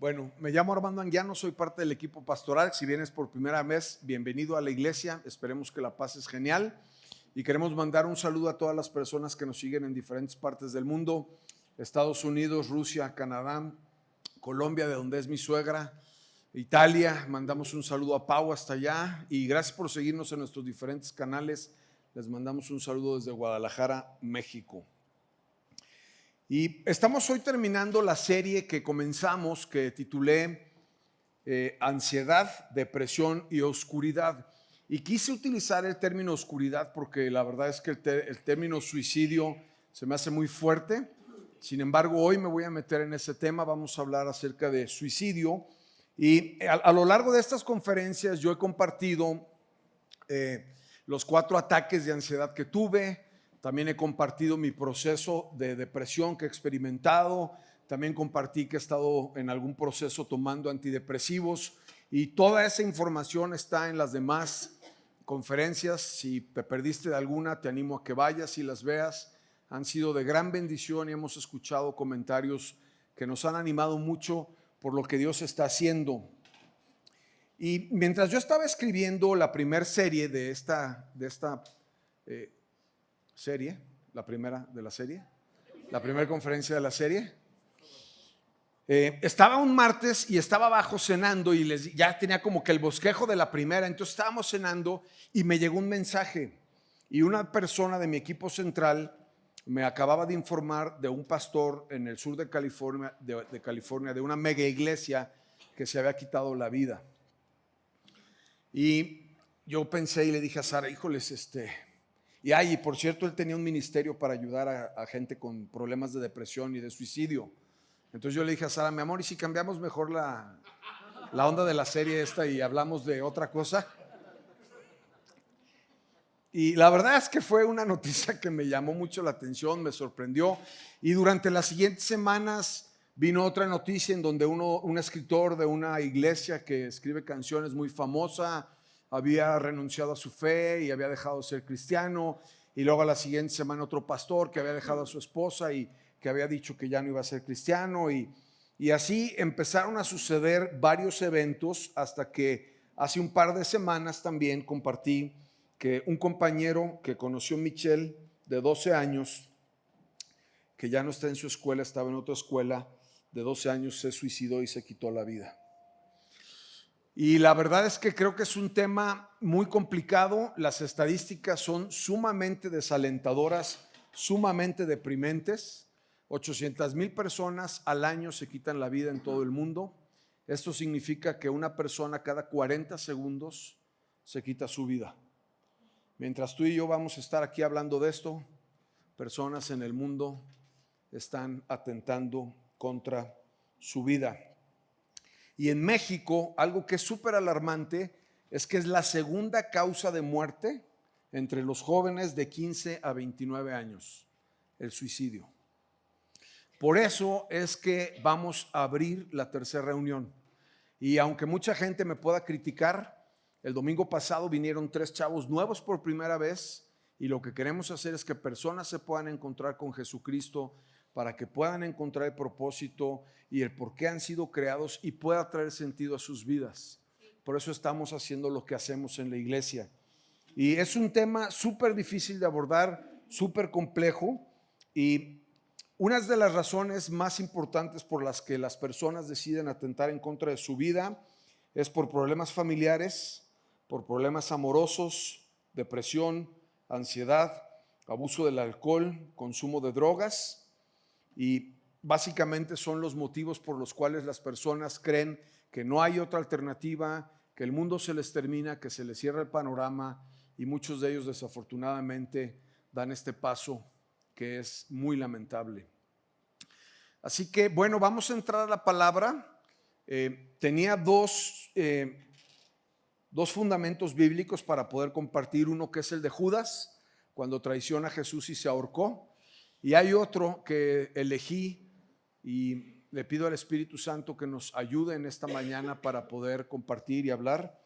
Bueno, me llamo Armando Anguiano, soy parte del equipo pastoral. Si vienes por primera vez, bienvenido a la iglesia. Esperemos que la pases genial. Y queremos mandar un saludo a todas las personas que nos siguen en diferentes partes del mundo: Estados Unidos, Rusia, Canadá, Colombia, de donde es mi suegra, Italia. Mandamos un saludo a Pau hasta allá. Y gracias por seguirnos en nuestros diferentes canales. Les mandamos un saludo desde Guadalajara, México. Y estamos hoy terminando la serie que comenzamos, que titulé Ansiedad, Depresión y Oscuridad. Y quise utilizar el término oscuridad porque la verdad es que el término suicidio se me hace muy fuerte. Sin embargo, hoy me voy a meter en ese tema. Vamos a hablar acerca de suicidio. Y a lo largo de estas conferencias yo he compartido los 4 ataques de ansiedad que tuve. También he compartido mi proceso de depresión que he experimentado. También compartí que he estado en algún proceso tomando antidepresivos. Y toda esa información está en las demás conferencias. Si te perdiste de alguna, te animo a que vayas y las veas. Han sido de gran bendición y hemos escuchado comentarios que nos han animado mucho por lo que Dios está haciendo. Y mientras yo estaba escribiendo la primera serie de esta serie, la primera de la serie, la primera conferencia de la serie, estaba un martes y estaba abajo cenando y ya tenía como que el bosquejo de la primera. Entonces estábamos cenando y me llegó un mensaje y una persona de mi equipo central me acababa de informar de un pastor en el sur de California, de una mega iglesia, que se había quitado la vida. Y yo pensé y le dije a Sara, híjoles, y por cierto, él tenía un ministerio para ayudar a gente con problemas de depresión y de suicidio. Entonces yo le dije a Sara, mi amor, ¿y si cambiamos mejor la onda de la serie esta y hablamos de otra cosa? Y la verdad es que fue una noticia que me llamó mucho la atención, me sorprendió. Y durante las siguientes semanas vino otra noticia en donde un escritor de una iglesia que escribe canciones muy famosa había renunciado a su fe y había dejado de ser cristiano. Y luego a la siguiente semana otro pastor que había dejado a su esposa y que había dicho que ya no iba a ser cristiano. Y así empezaron a suceder varios eventos hasta que hace un par de semanas también compartí que un compañero que conoció Michelle, de 12 años, que ya no está en su escuela, estaba en otra escuela, de 12 años, se suicidó y se quitó la vida. Y la verdad es que creo que es un tema muy complicado. Las estadísticas son sumamente desalentadoras, sumamente deprimentes. 800,000 personas al año se quitan la vida en todo el mundo. Esto significa que una persona cada 40 segundos se quita su vida. Mientras tú y yo vamos a estar aquí hablando de esto, personas en el mundo están atentando contra su vida. Y en México, algo que es súper alarmante es que es la segunda causa de muerte entre los jóvenes de 15 a 29 años, el suicidio. Por eso es que vamos a abrir la tercera reunión. Y aunque mucha gente me pueda criticar, el domingo pasado vinieron 3 chavos nuevos por primera vez y lo que queremos hacer es que personas se puedan encontrar con Jesucristo para que puedan encontrar el propósito y el por qué han sido creados y pueda traer sentido a sus vidas. Por eso estamos haciendo lo que hacemos en la iglesia. Y es un tema súper difícil de abordar, súper complejo, y una de las razones más importantes por las que las personas deciden atentar en contra de su vida es por problemas familiares, por problemas amorosos, depresión, ansiedad, abuso del alcohol, consumo de drogas, y básicamente son los motivos por los cuales las personas creen que no hay otra alternativa, que el mundo se les termina, que se les cierra el panorama, y muchos de ellos desafortunadamente dan este paso que es muy lamentable. Así que bueno, vamos a entrar a la palabra. Tenía dos fundamentos bíblicos para poder compartir. Uno que es el de Judas, cuando traiciona a Jesús y se ahorcó. Y hay otro que elegí y le pido al Espíritu Santo que nos ayude en esta mañana para poder compartir y hablar.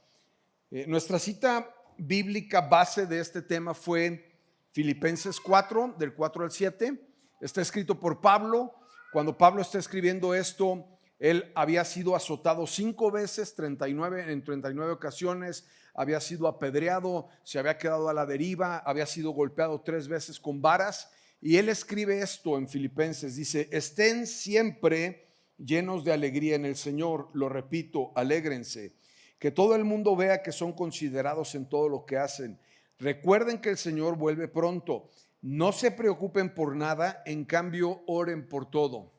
Nuestra cita bíblica base de este tema fue Filipenses 4, del 4 al 7. Está escrito por Pablo. Cuando Pablo está escribiendo esto, Él había sido azotado 5 veces, en 39 ocasiones, había sido apedreado, se había quedado a la deriva, había sido golpeado 3 veces con varas. Y él escribe esto en Filipenses, dice: estén siempre llenos de alegría en el Señor. Lo repito, alégrense. Que todo el mundo vea que son considerados en todo lo que hacen. Recuerden que el Señor vuelve pronto. No se preocupen por nada, en cambio oren por todo.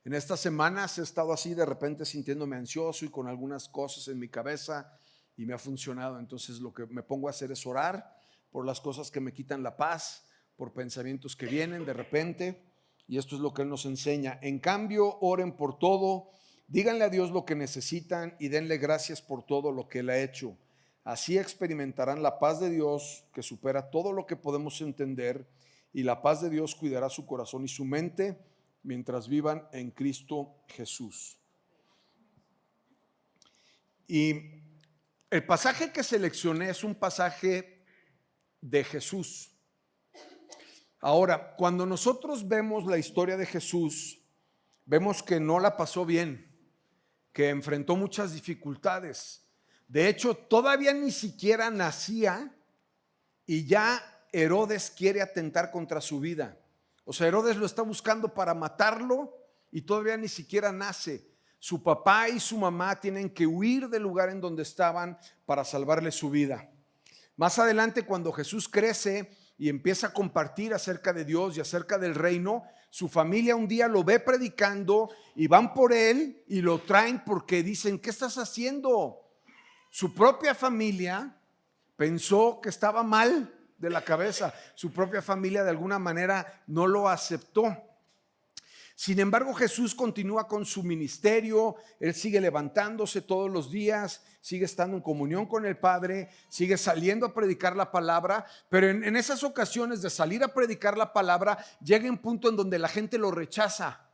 En estas semanas he estado así de repente sintiéndome ansioso y con algunas cosas en mi cabeza, y me ha funcionado. Entonces lo que me pongo a hacer es orar por las cosas que me quitan la paz, por pensamientos que vienen de repente, y esto es lo que Él nos enseña. En cambio, oren por todo, díganle a Dios lo que necesitan y denle gracias por todo lo que Él ha hecho. Así experimentarán la paz de Dios que supera todo lo que podemos entender, y la paz de Dios cuidará su corazón y su mente mientras vivan en Cristo Jesús. Y el pasaje que seleccioné es un pasaje de Jesús. Ahora, cuando nosotros vemos la historia de Jesús, vemos que no la pasó bien, que enfrentó muchas dificultades. De hecho, todavía ni siquiera nacía y ya Herodes quiere atentar contra su vida. O sea, Herodes lo está buscando para matarlo y todavía ni siquiera nace. Su papá y su mamá tienen que huir del lugar en donde estaban para salvarle su vida. Más adelante, cuando Jesús crece y empieza a compartir acerca de Dios y acerca del reino, su familia un día lo ve predicando y van por él y lo traen porque dicen: ¿qué estás haciendo? Su propia familia pensó que estaba mal de la cabeza. Su propia familia de alguna manera no lo aceptó. Sin embargo, Jesús continúa con su ministerio. Él sigue levantándose todos los días, sigue estando en comunión con el Padre, sigue saliendo a predicar la palabra. Pero en esas ocasiones de salir a predicar la palabra, llega un punto en donde la gente lo rechaza.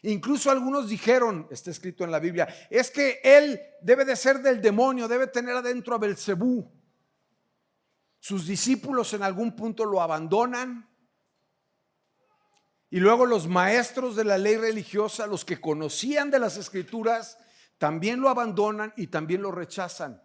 Incluso algunos dijeron, está escrito en la Biblia, es que él debe de ser del demonio, debe tener adentro a Belcebú. Sus discípulos en algún punto lo abandonan. Y luego los maestros de la ley religiosa, los que conocían de las escrituras, también lo abandonan y también lo rechazan.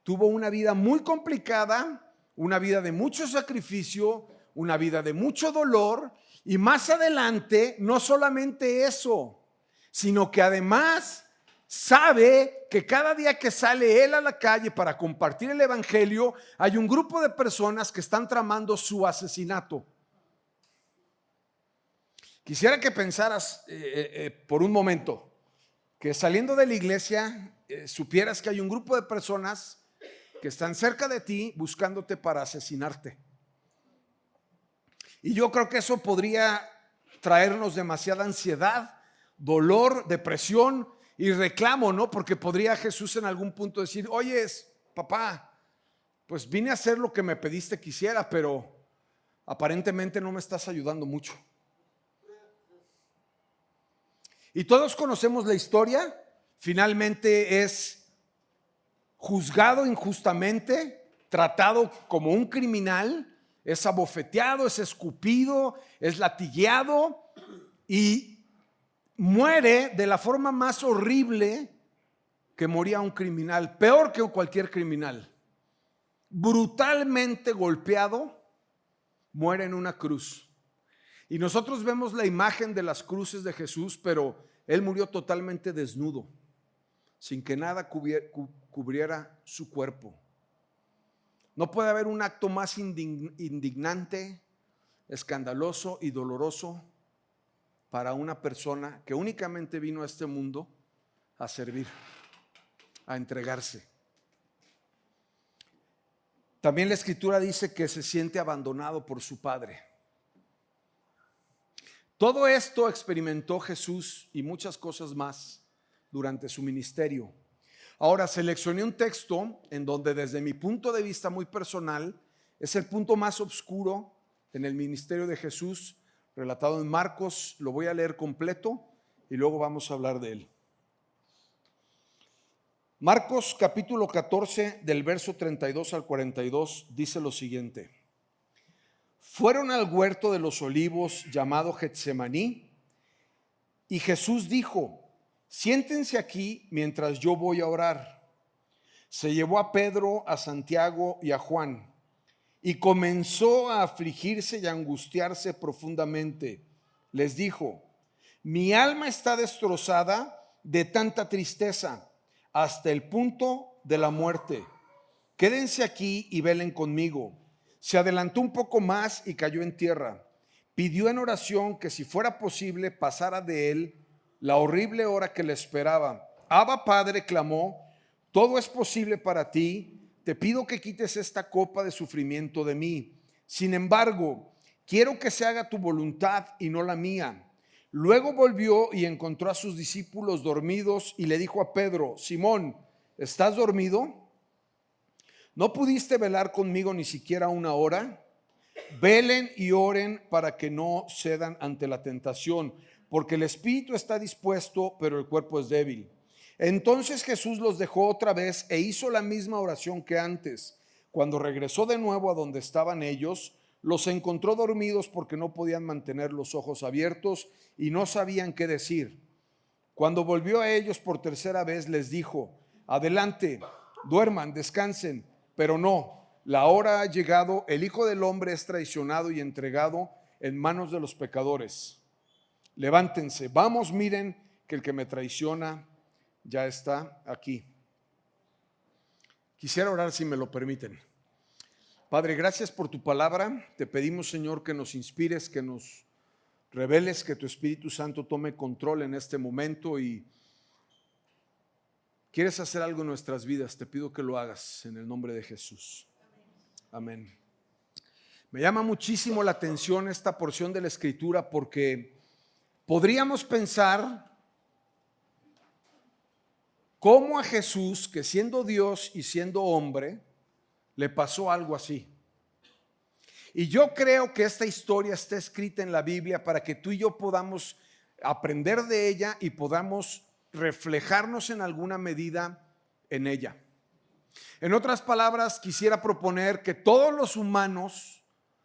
Tuvo una vida muy complicada, una vida de mucho sacrificio, una vida de mucho dolor. Y más adelante, no solamente eso, sino que además sabe que cada día que sale él a la calle para compartir el evangelio, hay un grupo de personas que están tramando su asesinato. Quisiera que pensaras por un momento que saliendo de la iglesia supieras que hay un grupo de personas que están cerca de ti buscándote para asesinarte. Y yo creo que eso podría traernos demasiada ansiedad, dolor, depresión y reclamo, ¿no? Porque podría Jesús en algún punto decir: oye, papá, pues vine a hacer lo que me pediste que hiciera, pero aparentemente no me estás ayudando mucho. Y todos conocemos la historia. Finalmente es juzgado injustamente, tratado como un criminal, es abofeteado, es escupido, es latigueado y muere de la forma más horrible que moría un criminal, peor que cualquier criminal. Brutalmente golpeado, muere en una cruz. Y nosotros vemos la imagen de las cruces de Jesús, pero Él murió totalmente desnudo, sin que nada cubriera su cuerpo. No puede haber un acto más indignante, escandaloso y doloroso para una persona que únicamente vino a este mundo a servir, a entregarse. También la Escritura dice que se siente abandonado por su Padre. Todo esto experimentó Jesús y muchas cosas más durante su ministerio. Ahora seleccioné un texto en donde, desde mi punto de vista muy personal, es el punto más oscuro en el ministerio de Jesús, relatado en Marcos. Lo voy a leer completo y luego vamos a hablar de él. Marcos capítulo 14, del verso 32 al 42, dice lo siguiente: fueron al huerto de los olivos llamado Getsemaní, y Jesús dijo: siéntense aquí mientras yo voy a orar. Se llevó a Pedro, a Santiago y a Juan y comenzó a afligirse y a angustiarse profundamente. Les dijo: mi alma está destrozada de tanta tristeza hasta el punto de la muerte. Quédense aquí y velen conmigo. Se adelantó un poco más y cayó en tierra. Pidió en oración que si fuera posible pasara de él la horrible hora que le esperaba. Abba, Padre, clamó: todo es posible para ti. Te pido que quites esta copa de sufrimiento de mí. Sin embargo, quiero que se haga tu voluntad y no la mía. Luego volvió y encontró a sus discípulos dormidos y le dijo a Pedro: Simón, ¿estás dormido? ¿No pudiste velar conmigo ni siquiera una hora? Velen y oren para que no cedan ante la tentación, porque el espíritu está dispuesto, pero el cuerpo es débil. Entonces Jesús los dejó otra vez e hizo la misma oración que antes. Cuando regresó de nuevo a donde estaban ellos, los encontró dormidos porque no podían mantener los ojos abiertos y no sabían qué decir. Cuando volvió a ellos por tercera vez, les dijo: adelante, duerman, descansen. Pero no, la hora ha llegado, el Hijo del Hombre es traicionado y entregado en manos de los pecadores. Levántense, vamos, miren que el que me traiciona ya está aquí. Quisiera orar, si me lo permiten. Padre, gracias por tu palabra. Te pedimos, Señor, que nos inspires, que nos reveles, que tu Espíritu Santo tome control en este momento y quieres hacer algo en nuestras vidas. Te pido que lo hagas en el nombre de Jesús. Amén. Me llama muchísimo la atención esta porción de la Escritura porque podríamos pensar cómo a Jesús, que siendo Dios y siendo hombre, le pasó algo así. Y yo creo que esta historia está escrita en la Biblia para que tú y yo podamos aprender de ella y podamos reflejarnos en alguna medida en ella. En otras palabras, quisiera proponer que todos los humanos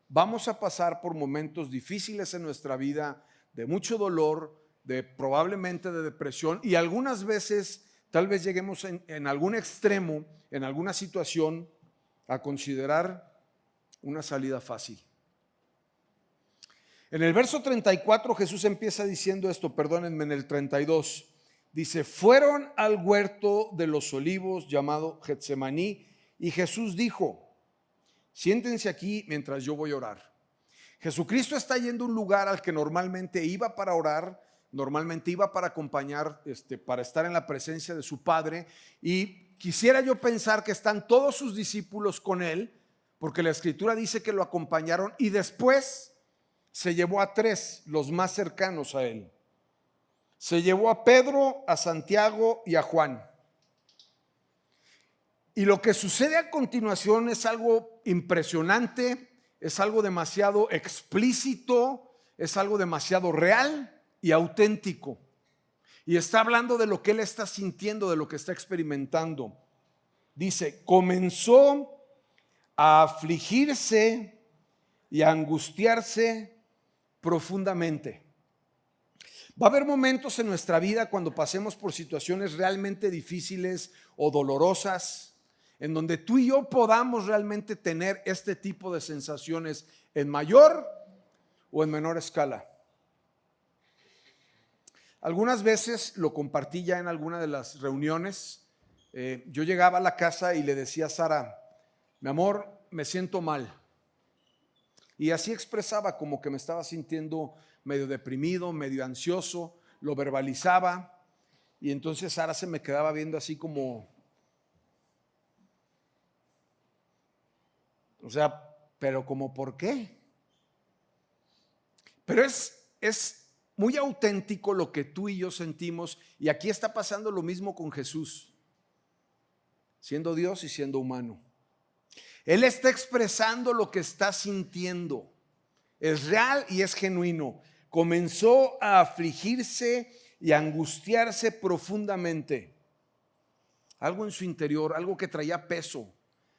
vamos a pasar por momentos difíciles en nuestra vida, de mucho dolor, probablemente de depresión, y algunas veces tal vez lleguemos en algún extremo, en alguna situación, a considerar una salida fácil. En el verso 34 Jesús empieza diciendo esto, perdónenme, en el 32. Dice: fueron al huerto de los olivos llamado Getsemaní y Jesús dijo: siéntense aquí mientras yo voy a orar. Jesucristo está yendo a un lugar al que normalmente iba para orar, normalmente iba para acompañar, para estar en la presencia de su Padre, y quisiera yo pensar que están todos sus discípulos con él, porque la Escritura dice que lo acompañaron y después se llevó a 3, los más cercanos a él. Se llevó a Pedro, a Santiago y a Juan. Y lo que sucede a continuación es algo impresionante, es algo demasiado explícito, es algo demasiado real y auténtico. Y está hablando de lo que él está sintiendo, de lo que está experimentando. Dice: comenzó a afligirse y a angustiarse profundamente. Va a haber momentos en nuestra vida cuando pasemos por situaciones realmente difíciles o dolorosas, en donde tú y yo podamos realmente tener este tipo de sensaciones en mayor o en menor escala. Algunas veces lo compartí ya en alguna de las reuniones. Yo llegaba a la casa y le decía a Sara: mi amor, me siento mal. Y así expresaba como que me estaba sintiendo medio deprimido, medio ansioso, lo verbalizaba. Y entonces Sara se me quedaba viendo así como, o sea, pero como ¿por qué? Pero es muy auténtico lo que tú y yo sentimos, y aquí está pasando lo mismo con Jesús, siendo Dios y siendo humano. Él está expresando lo que está sintiendo. Es real y es genuino. Comenzó a afligirse y a angustiarse profundamente. Algo en su interior, algo que traía peso,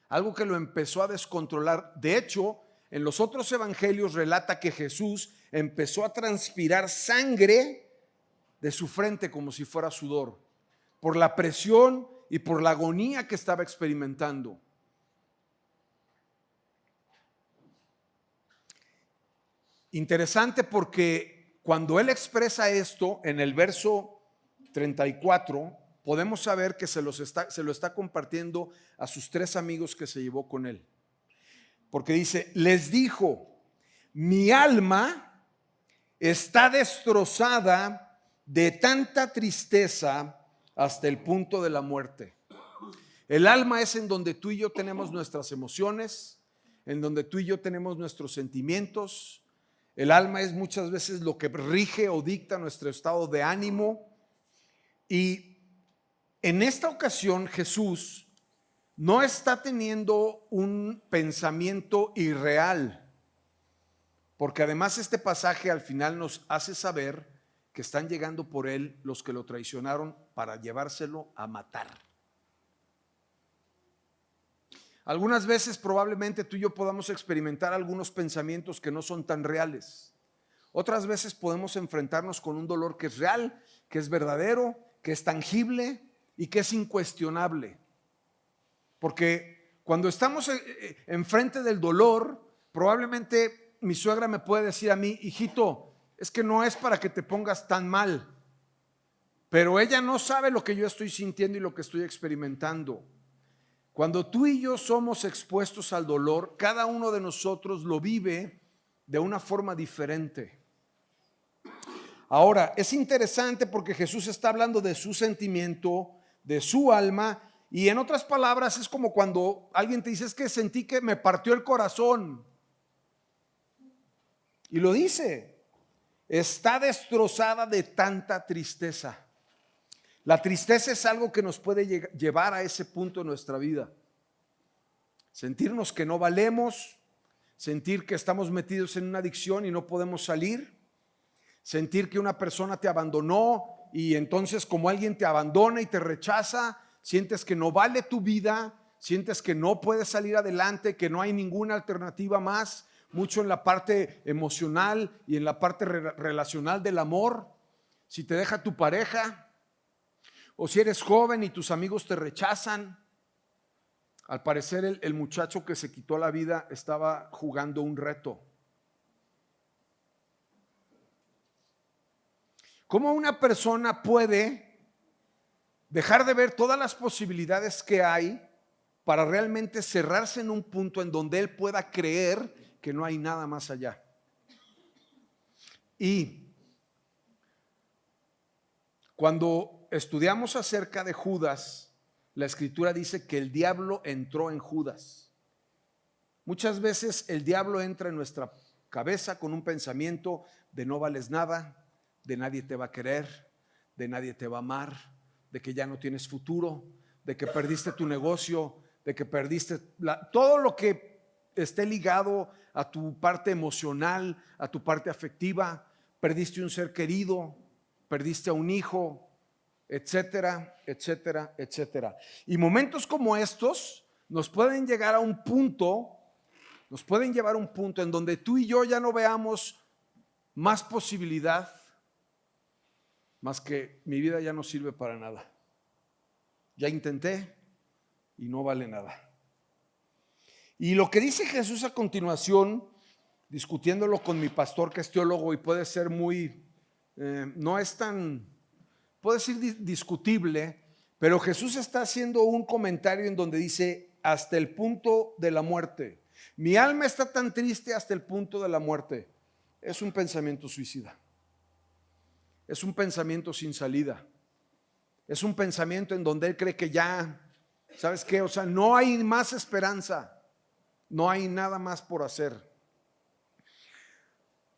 algo que lo empezó a descontrolar. De hecho, en los otros evangelios relata que Jesús empezó a transpirar sangre de su frente como si fuera sudor, por la presión y por la agonía que estaba experimentando. Interesante porque cuando él expresa esto en el verso 34, podemos saber que se lo está compartiendo a sus 3 amigos que se llevó con él. Porque dice, les dijo, mi alma está destrozada de tanta tristeza hasta el punto de la muerte. El alma es en donde tú y yo tenemos nuestras emociones, en donde tú y yo tenemos nuestros sentimientos. El alma es muchas veces lo que rige o dicta nuestro estado de ánimo. Y en esta ocasión Jesús no está teniendo un pensamiento irreal, porque además este pasaje al final nos hace saber que están llegando por él los que lo traicionaron para llevárselo a matar. Algunas veces probablemente tú y yo podamos experimentar algunos pensamientos que no son tan reales. Otras veces podemos enfrentarnos con un dolor que es real, que es verdadero, que es tangible y que es incuestionable. Porque cuando estamos enfrente del dolor, probablemente mi suegra me puede decir a mí, hijito, es que no es para que te pongas tan mal. Pero ella no sabe lo que yo estoy sintiendo y lo que estoy experimentando. Cuando tú y yo somos expuestos al dolor, cada uno de nosotros lo vive de una forma diferente. Ahora, es interesante porque Jesús está hablando de su sentimiento, de su alma, y en otras palabras es como cuando alguien te dice, es que sentí que me partió el corazón. Y lo dice, está destrozada de tanta tristeza. La tristeza es algo que nos puede llevar a ese punto en nuestra vida. Sentirnos que no valemos, sentir que estamos metidos en una adicción y no podemos salir, sentir que una persona te abandonó y entonces como alguien te abandona y te rechaza, sientes que no vale tu vida, sientes que no puedes salir adelante, que no hay ninguna alternativa más, mucho en la parte emocional y en la parte relacional del amor. Si te deja tu pareja, o si eres joven y tus amigos te rechazan. Al parecer el muchacho que se quitó la vida estaba jugando un reto. ¿Cómo una persona puede dejar de ver todas las posibilidades que hay para realmente cerrarse en un punto en donde él pueda creer que no hay nada más allá? Y cuando estudiamos acerca de Judas, la escritura dice que el diablo entró en Judas. Muchas veces el diablo entra en nuestra cabeza con un pensamiento de no vales nada, de nadie te va a querer, de nadie te va a amar, de que ya no tienes futuro, de que perdiste tu negocio, de que perdiste todo lo que esté ligado a tu parte emocional, a tu parte afectiva. Perdiste un ser querido, perdiste a un hijo, etcétera, etcétera, etcétera. Y momentos como estos nos pueden llegar a un punto, nos pueden llevar a un punto en donde tú y yo ya no veamos más posibilidad, más que mi vida ya no sirve para nada. Ya intenté y no vale nada. Y lo que dice Jesús a continuación, discutiéndolo con mi pastor que es teólogo y puede ser muy, no es tan, puede ser discutible, pero Jesús está haciendo un comentario en donde dice, hasta el punto de la muerte. Mi alma está tan triste hasta el punto de la muerte. Es un pensamiento suicida. Es un pensamiento sin salida. Es un pensamiento en donde él cree que ya, ¿sabes qué? O sea, no hay más esperanza. No hay nada más por hacer.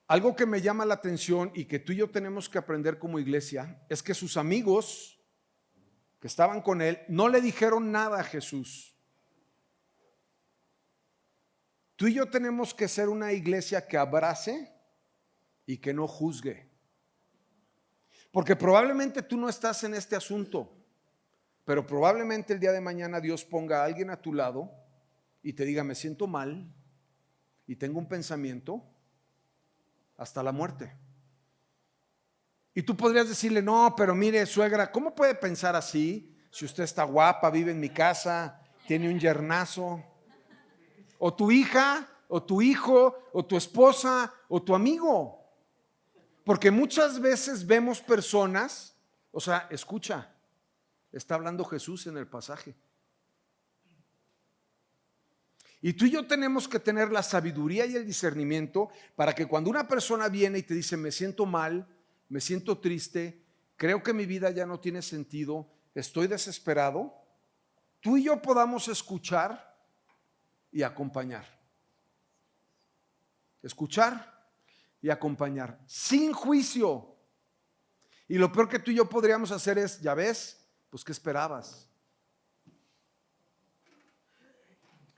Algo que me llama la atención y que tú y yo tenemos que aprender como iglesia es que sus amigos que estaban con él no le dijeron nada a Jesús. Tú y yo tenemos que ser una iglesia que abrace y que no juzgue. Porque probablemente tú no estás en este asunto, pero probablemente el día de mañana Dios ponga a alguien a tu lado y te diga, me siento mal y tengo un pensamiento hasta la muerte. Y tú podrías decirle, no, pero mire, suegra, ¿cómo puede pensar así? Si usted está guapa, vive en mi casa, tiene un yernazo. O tu hija, o tu hijo, o tu esposa, o tu amigo. Porque muchas veces vemos personas, o sea, escucha, está hablando Jesús en el pasaje. Y tú y yo tenemos que tener la sabiduría y el discernimiento para que cuando una persona viene y te dice, me siento mal, me siento triste, creo que mi vida ya no tiene sentido, estoy desesperado, tú y yo podamos escuchar y acompañar. Escuchar y acompañar, sin juicio. Y lo peor que tú y yo podríamos hacer es, ya ves, pues ¿qué esperabas?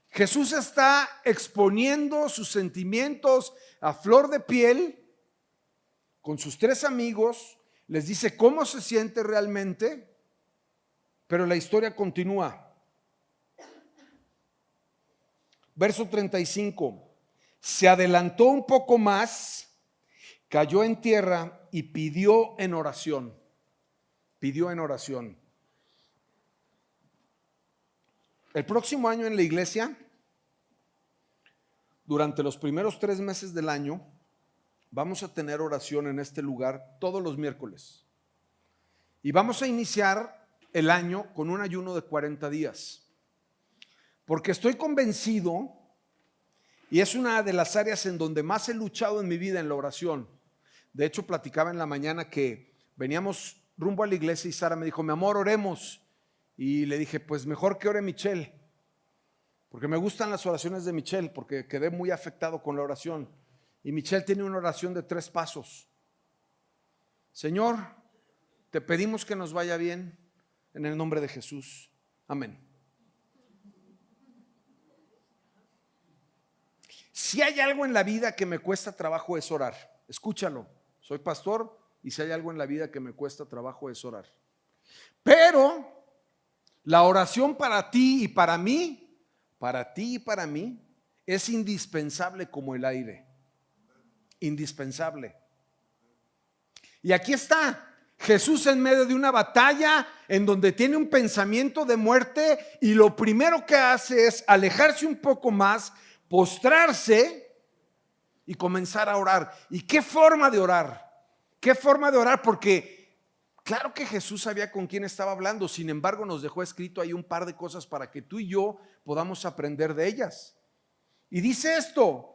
Jesús está exponiendo sus sentimientos a flor de piel con sus 3 amigos, les dice cómo se siente realmente, pero la historia continúa. Verso 35, se adelantó un poco más, cayó en tierra y pidió en oración. Pidió en oración. El próximo año en la iglesia, durante los primeros 3 meses del año, vamos a tener oración en este lugar todos los miércoles. Y vamos a iniciar el año con un ayuno de 40 días. Porque estoy convencido, y es una de las áreas en donde más he luchado en mi vida en la oración. De hecho, platicaba en la mañana que veníamos rumbo a la iglesia y Sara me dijo, mi amor, oremos. Y le dije, pues mejor que ore Michelle, porque me gustan las oraciones de Michelle, porque quedé muy afectado con la oración. Y Michelle tiene una oración de 3 pasos. Señor, te pedimos que nos vaya bien en el nombre de Jesús. Amén. Si hay algo en la vida que me cuesta trabajo es orar. Escúchalo, soy pastor y si hay algo en la vida que me cuesta trabajo es orar. Pero la oración para ti y para mí, es indispensable como el aire. Indispensable. Y aquí está Jesús en medio de una batalla en donde tiene un pensamiento de muerte y lo primero que hace es alejarse un poco más, postrarse y comenzar a orar. ¿Y qué forma de orar? ¿Qué forma de orar? Porque claro que Jesús sabía con quién estaba hablando, sin embargo nos dejó escrito ahí un par de cosas para que tú y yo podamos aprender de ellas. Y dice esto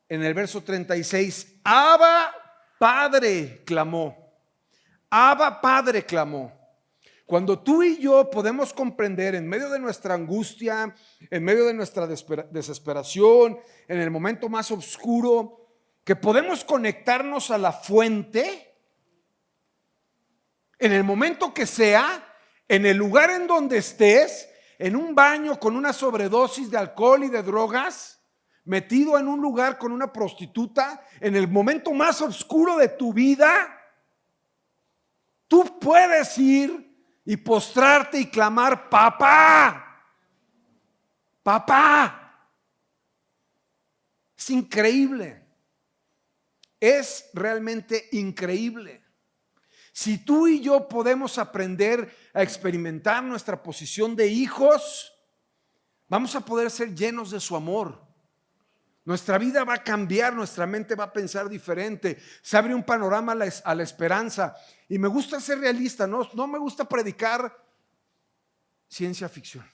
en el verso 36, Abba Padre clamó, Abba Padre clamó. Cuando tú y yo podemos comprender en medio de nuestra angustia, en medio de nuestra desesperación, en el momento más oscuro, que podemos conectarnos a la fuente, en el momento que sea, en el lugar en donde estés, en un baño con una sobredosis de alcohol y de drogas, metido en un lugar con una prostituta, en el momento más oscuro de tu vida, tú puedes ir y postrarte y clamar, papá, papá. Es increíble, es realmente increíble. Si tú y yo podemos aprender a experimentar nuestra posición de hijos, vamos a poder ser llenos de su amor. Nuestra vida va a cambiar, nuestra mente va a pensar diferente, se abre un panorama a la esperanza. Y me gusta ser realista, no me gusta predicar ciencia ficción.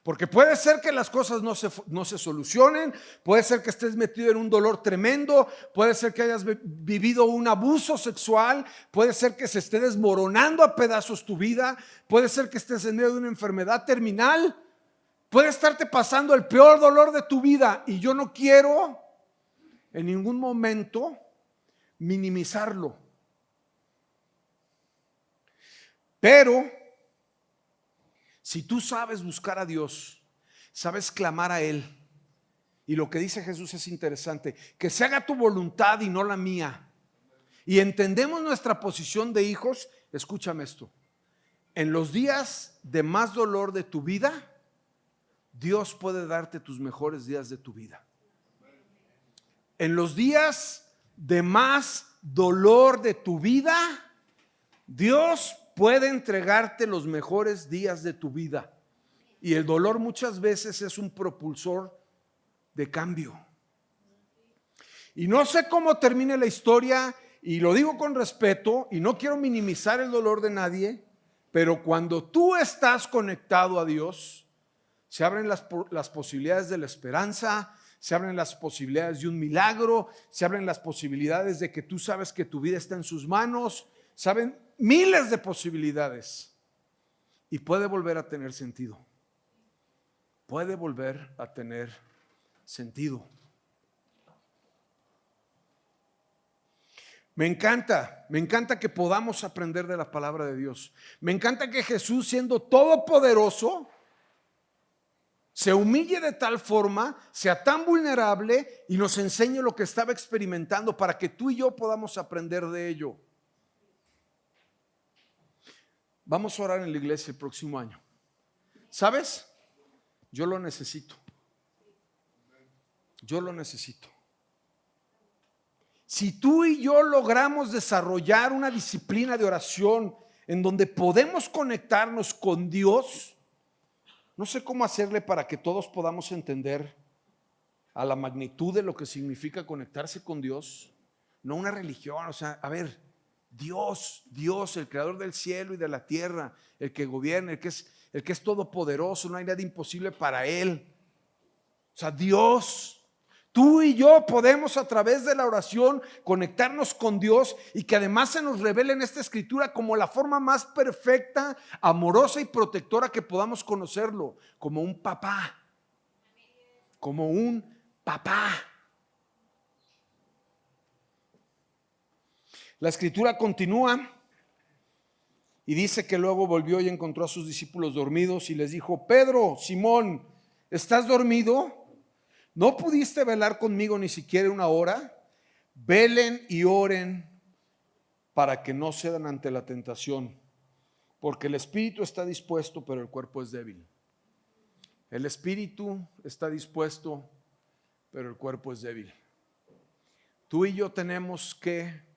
Porque puede ser que las cosas no se solucionen, puede ser que estés metido en un dolor tremendo, puede ser que hayas vivido un abuso sexual, puede ser que se esté desmoronando a pedazos tu vida, puede ser que estés en medio de una enfermedad terminal, puede estarte pasando el peor dolor de tu vida y yo no quiero en ningún momento minimizarlo. Pero si tú sabes buscar a Dios, sabes clamar a Él, y lo que dice Jesús es interesante, que se haga tu voluntad y no la mía, y entendemos nuestra posición de hijos, escúchame esto, en los días de más dolor de tu vida, Dios puede darte tus mejores días de tu vida. en los días de más dolor de tu vida, Dios puede entregarte los mejores días de tu vida. Y el dolor muchas veces es un propulsor de cambio. Y no sé cómo termine la historia, y lo digo con respeto, y no quiero minimizar el dolor de nadie, pero cuando tú estás conectado a Dios, se abren las posibilidades de la esperanza, se abren las posibilidades de un milagro, se abren las posibilidades de que tú sabes que tu vida está en sus manos, saben miles de posibilidades, y puede volver a tener sentido. Puede volver a tener sentido. Me encanta que podamos aprender de la palabra de Dios. Me encanta que Jesús, siendo todopoderoso, se humille de tal forma, sea tan vulnerable y nos enseñe lo que estaba experimentando para que tú y yo podamos aprender de ello. Vamos a orar en la iglesia el próximo año. ¿Sabes? Yo lo necesito. Yo lo necesito. Si tú y yo logramos desarrollar una disciplina de oración en donde podemos conectarnos con Dios, no sé cómo hacerle para que todos podamos entender a la magnitud de lo que significa conectarse con Dios, no una religión, o sea, a ver, Dios, el creador del cielo y de la tierra, el que gobierna, el que es todopoderoso, no hay nada imposible para Él. O sea, Dios, tú y yo podemos a través de la oración conectarnos con Dios y que además se nos revele en esta escritura como la forma más perfecta, amorosa y protectora que podamos conocerlo, como un papá. Como un papá. La escritura continúa y dice que luego volvió y encontró a sus discípulos dormidos y les dijo: Pedro, Simón, ¿estás dormido? ¿No pudiste velar conmigo ni siquiera una hora? Velen y oren para que no cedan ante la tentación, porque el espíritu está dispuesto, pero el cuerpo es débil. El espíritu está dispuesto, pero el cuerpo es débil. Tú y yo tenemos que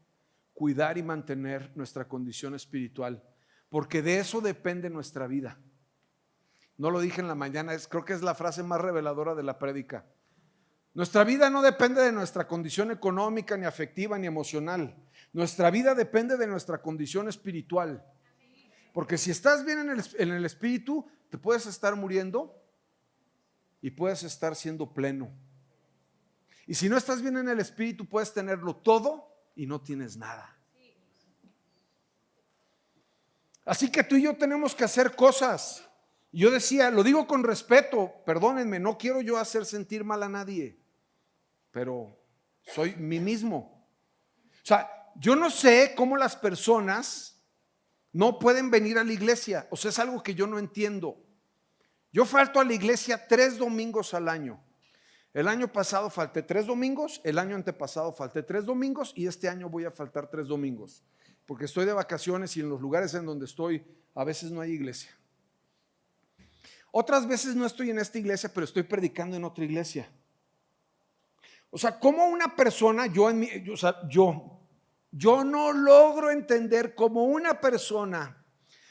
cuidar y mantener nuestra condición espiritual, porque de eso depende nuestra vida. No lo dije en la mañana, creo que es la frase más reveladora de la prédica. Nuestra vida no depende de nuestra condición económica, ni afectiva, ni emocional. Nuestra vida depende de nuestra condición espiritual. Porque si estás bien en el espíritu, te puedes estar muriendo y puedes estar siendo pleno. Y si no estás bien en el espíritu, puedes tenerlo todo y no tienes nada. Así que tú y yo tenemos que hacer cosas. Yo decía, lo digo con respeto, perdónenme, no quiero yo hacer sentir mal a nadie, pero soy mí mismo. O sea, yo no sé cómo las personas no pueden venir a la iglesia. O sea, es algo que yo no entiendo. Yo falto a la iglesia 3 domingos al año. El año pasado falté 3 domingos, el año antepasado falté 3 domingos y este año voy a faltar 3 domingos. Porque estoy de vacaciones y en los lugares en donde estoy a veces no hay iglesia. Otras veces no estoy en esta iglesia, pero estoy predicando en otra iglesia. O sea, como una persona, yo no logro entender cómo una persona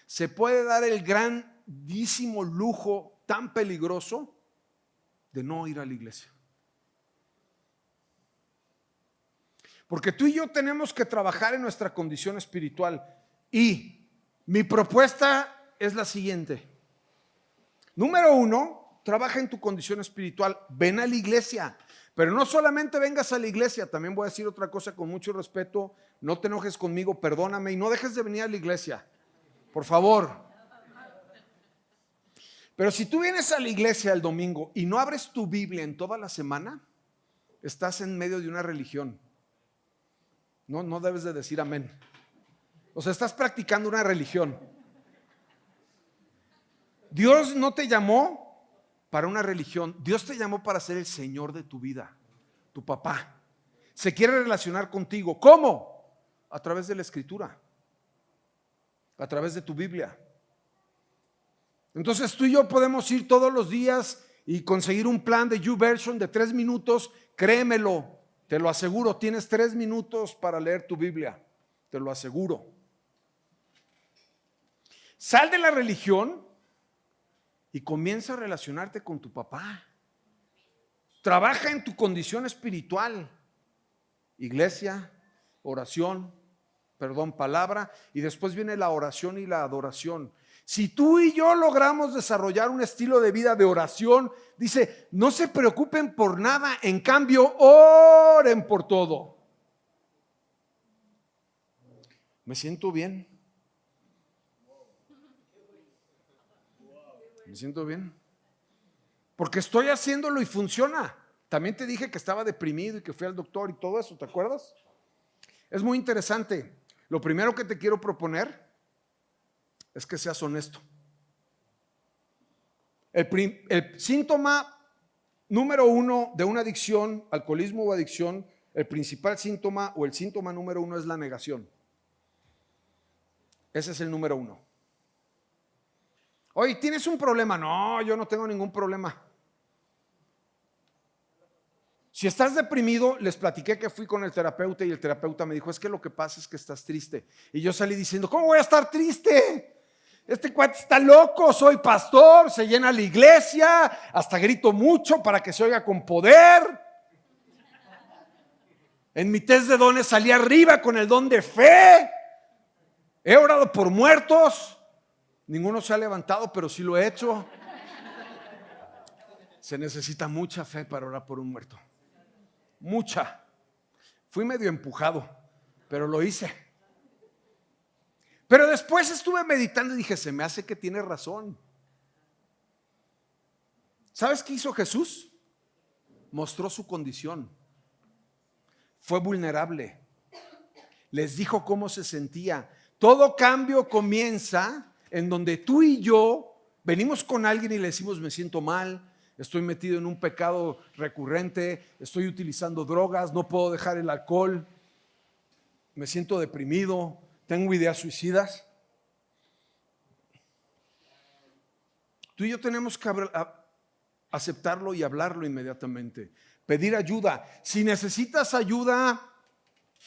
se puede dar el grandísimo lujo tan peligroso de no ir a la iglesia. Porque tú y yo tenemos que trabajar en nuestra condición espiritual. Y mi propuesta es la siguiente. Número 1, trabaja en tu condición espiritual. Ven a la iglesia. Pero no solamente vengas a la iglesia, también voy a decir otra cosa con mucho respeto. No te enojes conmigo, perdóname y no dejes de venir a la iglesia. Por favor. Pero si tú vienes a la iglesia el domingo y no abres tu Biblia en toda la semana, estás en medio de una religión. No debes de decir amén. O sea, estás practicando una religión. Dios no te llamó para una religión. Dios te llamó para ser el Señor de tu vida, tu papá. Se quiere relacionar contigo. ¿Cómo? A través de la Escritura, a través de tu Biblia. Entonces tú y yo podemos ir todos los días y conseguir un plan de YouVersion de 3 minutos. Créemelo, Te lo aseguro, tienes 3 minutos para leer tu Biblia. Te lo aseguro. Sal de la religión y comienza a relacionarte con tu papá. Trabaja en tu condición espiritual. Iglesia, oración, palabra, y después viene la oración y la adoración. Si tú y yo logramos desarrollar un estilo de vida de oración, dice, no se preocupen por nada, en cambio, oren por todo. Me siento bien. Me siento bien. Porque estoy haciéndolo y funciona. También te dije que estaba deprimido y que fui al doctor y todo eso, ¿te acuerdas? Es muy interesante. Lo primero que te quiero proponer es que seas honesto. El síntoma número 1 de una adicción, alcoholismo o adicción, el principal síntoma o el síntoma número 1 es la negación. Ese es el número 1. Oye, ¿tienes un problema? No, yo no tengo ningún problema. Si estás deprimido, les platiqué que fui con el terapeuta y el terapeuta me dijo, es que lo que pasa es que estás triste. Y yo salí diciendo, ¿cómo voy a estar triste? Este cuate está loco, soy pastor, se llena la iglesia, hasta grito mucho para que se oiga con poder. En mi test de dones salí arriba con el don de fe. He orado por muertos. Ninguno se ha levantado, pero sí lo he hecho. Se necesita mucha fe para orar por un muerto. Mucha. Fui medio empujado, pero lo hice. Pero después estuve meditando y dije, se me hace que tiene razón. ¿Sabes qué hizo Jesús? Mostró su condición. Fue vulnerable. Les dijo cómo se sentía. Todo cambio comienza en donde tú y yo venimos con alguien y le decimos, me siento mal, estoy metido en un pecado recurrente, estoy utilizando drogas, no puedo dejar el alcohol, me siento deprimido, tengo ideas suicidas. Tú y yo tenemos que aceptarlo y hablarlo inmediatamente, pedir ayuda. Si necesitas ayuda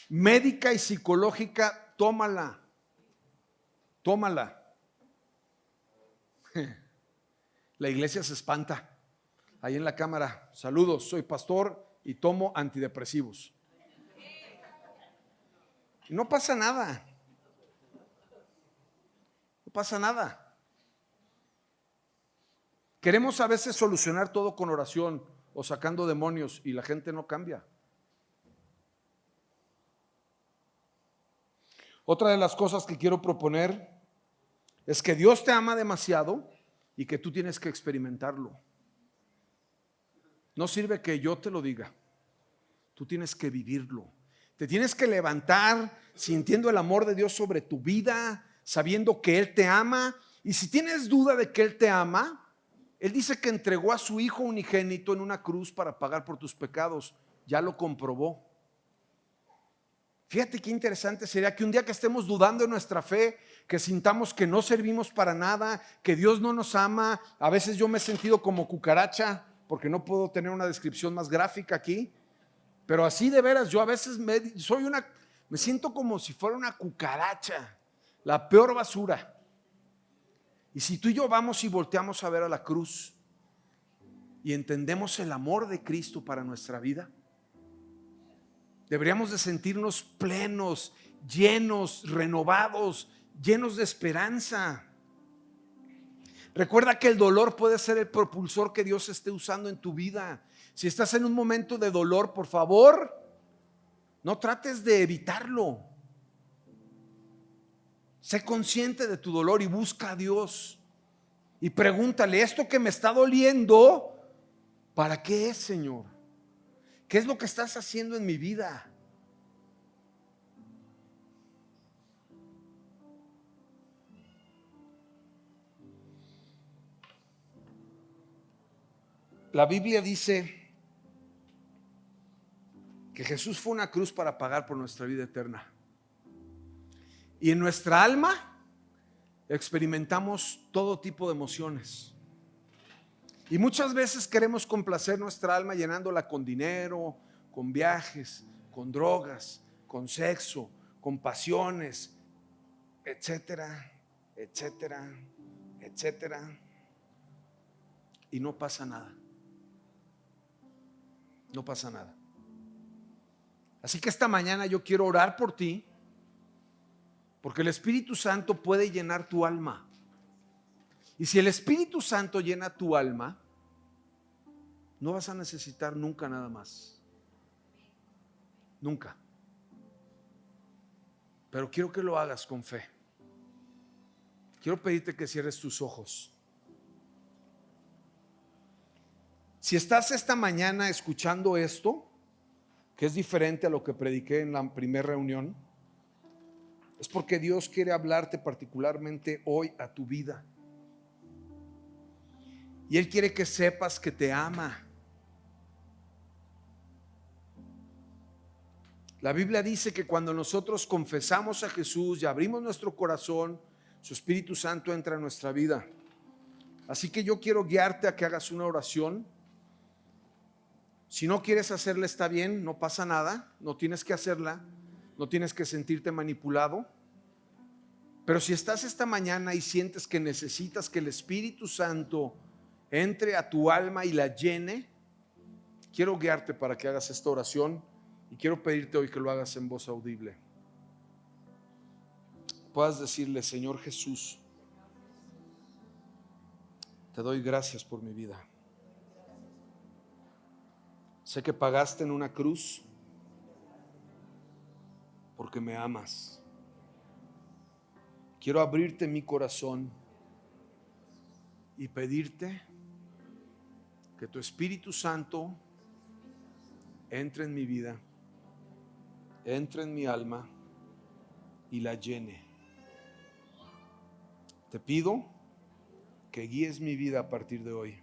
médica y psicológica, tómala. La iglesia se espanta. Ahí en la cámara, saludos, soy pastor y tomo antidepresivos. Y no pasa nada. No pasa nada. Queremos a veces solucionar todo con oración o sacando demonios y la gente no cambia. Otra de las cosas que quiero proponer es que Dios te ama demasiado y que tú tienes que experimentarlo. No sirve que yo te lo diga, tú tienes que vivirlo. Te tienes que levantar sintiendo el amor de Dios sobre tu vida, sabiendo que Él te ama. Y si tienes duda de que Él te ama, Él dice que entregó a su Hijo unigénito en una cruz para pagar por tus pecados. Ya lo comprobó. Fíjate qué interesante sería que un día que estemos dudando de nuestra fe, que sintamos que no servimos para nada, que Dios no nos ama. A veces yo me he sentido como cucaracha, porque no puedo tener una descripción más gráfica aquí, pero así de veras, yo a veces me siento como si fuera una cucaracha, la peor basura. Y si tú y yo vamos y volteamos a ver a la cruz y entendemos el amor de Cristo para nuestra vida, deberíamos de sentirnos plenos, llenos, renovados, llenos de esperanza. Recuerda que el dolor puede ser el propulsor que Dios esté usando en tu vida. Si estás en un momento de dolor, por favor, no trates de evitarlo. Sé consciente de tu dolor y busca a Dios. Y pregúntale, ¿esto que me está doliendo, para qué es, Señor? ¿Qué es lo que estás haciendo en mi vida? La Biblia dice que Jesús fue una cruz para pagar por nuestra vida eterna. Y en nuestra alma experimentamos todo tipo de emociones. Y muchas veces queremos complacer nuestra alma llenándola con dinero, con viajes, con drogas, con sexo, con pasiones, etcétera, etcétera, etcétera. Y no pasa nada. No pasa nada. Así que esta mañana yo quiero orar por ti, porque el Espíritu Santo puede llenar tu alma. Y si el Espíritu Santo llena tu alma, no vas a necesitar nunca nada más. Nunca. Pero quiero que lo hagas con fe. Quiero pedirte que cierres tus ojos. Si estás esta mañana escuchando esto, que es diferente a lo que prediqué en la primera reunión, es porque Dios quiere hablarte particularmente hoy a tu vida. Y Él quiere que sepas que te ama. La Biblia dice que cuando nosotros confesamos a Jesús y abrimos nuestro corazón, su Espíritu Santo entra en nuestra vida. Así que yo quiero guiarte a que hagas una oración. Si no quieres hacerla, está bien, no pasa nada, no tienes que hacerla, no tienes que sentirte manipulado. Pero si estás esta mañana y sientes que necesitas que el Espíritu Santo entre a tu alma y la llene, quiero guiarte para que hagas esta oración y quiero pedirte hoy que lo hagas en voz audible. Puedas decirle: Señor Jesús, te doy gracias por mi vida. Sé que pagaste en una cruz porque me amas. Quiero abrirte mi corazón y pedirte que tu Espíritu Santo entre en mi vida, entre en mi alma y la llene. Te pido que guíes mi vida a partir de hoy.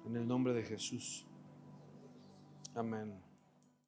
En el nombre de Jesús. Amén.